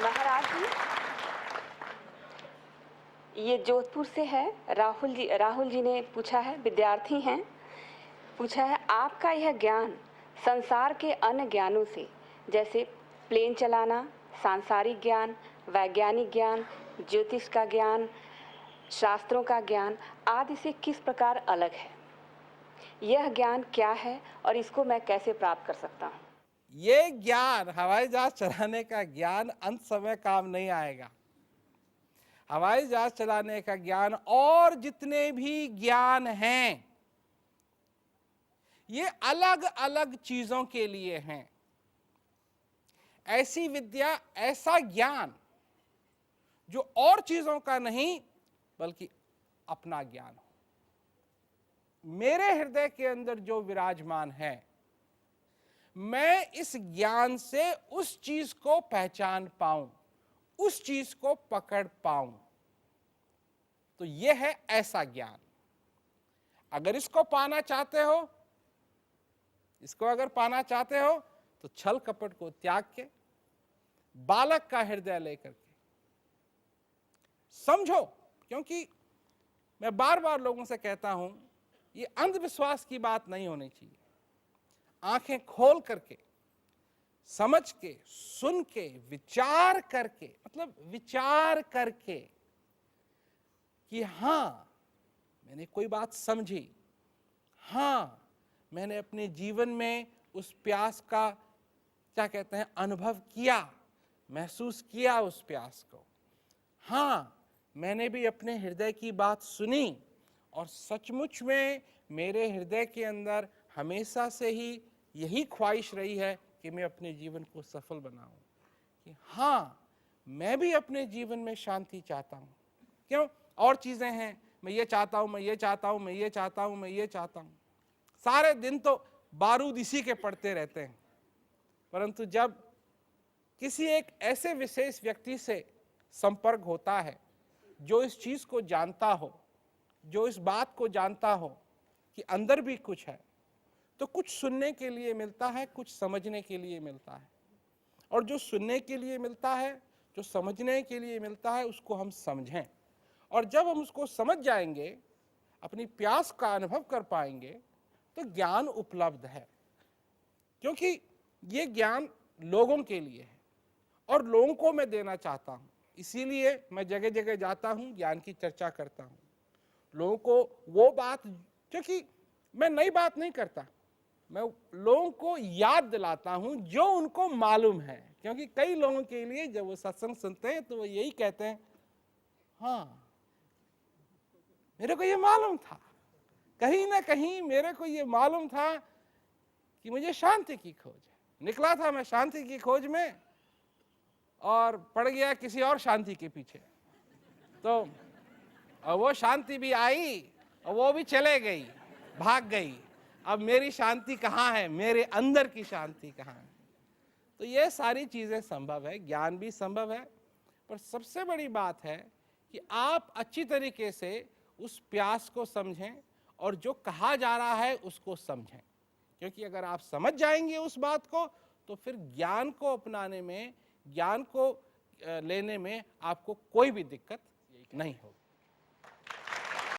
महाराज जी, ये जोधपुर से है। राहुल जी ने पूछा है, विद्यार्थी हैं, पूछा है आपका यह ज्ञान संसार के अन्य ज्ञानों से, जैसे प्लेन चलाना, सांसारिक ज्ञान, वैज्ञानिक ज्ञान, ज्योतिष का ज्ञान, शास्त्रों का ज्ञान आदि से किस प्रकार अलग है? यह ज्ञान क्या है और इसको मैं कैसे प्राप्त कर सकता हूँ? ये ज्ञान, हवाई जहाज चलाने का ज्ञान अंत समय काम नहीं आएगा। हवाई जहाज चलाने का ज्ञान और जितने भी ज्ञान हैं, ये अलग अलग चीजों के लिए हैं। ऐसी विद्या, ऐसा ज्ञान जो और चीजों का नहीं बल्कि अपना ज्ञान हो। मेरे हृदय के अंदर जो विराजमान है, मैं इस ज्ञान से उस चीज को पहचान पाऊं, उस चीज को पकड़ पाऊं, तो यह है ऐसा ज्ञान। अगर इसको पाना चाहते हो, इसको अगर पाना चाहते हो तो छल कपट को त्याग के बालक का हृदय लेकर के समझो। क्योंकि मैं बार बार लोगों से कहता हूं, ये अंधविश्वास की बात नहीं होनी चाहिए। आंखें खोल करके, समझ के, सुन के, विचार करके, मतलब विचार करके कि हां मैंने कोई बात समझी, हां मैंने अपने जीवन में उस प्यास का, क्या कहते हैं, अनुभव किया, महसूस किया उस प्यास को। हां मैंने भी अपने हृदय की बात सुनी और सचमुच में मेरे हृदय के अंदर हमेशा से ही यही ख्वाहिश रही है कि मैं अपने जीवन को सफल बनाऊं, कि हां मैं भी अपने जीवन में शांति चाहता हूं। क्यों? और चीजें हैं, मैं ये चाहता हूं, मैं ये चाहता हूं, मैं ये चाहता हूं, मैं ये चाहता हूं। सारे दिन तो बारूद इसी के पड़ते रहते हैं। परंतु जब किसी एक ऐसे विशेष व्यक्ति से संपर्क होता है जो इस चीज को जानता हो, जो इस बात को जानता हो कि अंदर भी कुछ है, तो कुछ सुनने के लिए मिलता है, कुछ समझने के लिए मिलता है। और जो सुनने के लिए मिलता है, जो समझने के लिए मिलता है, उसको हम समझें। और जब हम उसको समझ जाएंगे, अपनी प्यास का अनुभव कर पाएंगे, तो ज्ञान उपलब्ध है। क्योंकि ये ज्ञान लोगों के लिए है और लोगों को मैं देना चाहता हूं। इसीलिए मैं जगह जगह जाता हूं, ज्ञान की चर्चा करता हूं, लोगों को वो बात, क्योंकि मैं नई बात नहीं करता, मैं लोगों को याद दिलाता हूं जो उनको मालूम है। क्योंकि कई लोगों के लिए जब वो सत्संग सुनते हैं तो वो यही कहते हैं, हाँ मेरे को ये मालूम था, कहीं ना कहीं मेरे को ये मालूम था कि मुझे शांति की खोज है। निकला था मैं शांति की खोज में और पड़ गया किसी और शांति के पीछे। तो वो शांति भी आई और वो भी चले गई, भाग गई। अब मेरी शांति कहाँ है, मेरे अंदर की शांति कहाँ है? तो ये सारी चीजें संभव है, ज्ञान भी संभव है। पर सबसे बड़ी बात है कि आप अच्छी तरीके से उस प्यास को समझें और जो कहा जा रहा है उसको समझें। क्योंकि अगर आप समझ जाएंगे उस बात को, तो फिर ज्ञान को अपनाने में, ज्ञान को लेने में आपको कोई भी दिक्कत नहीं होगी।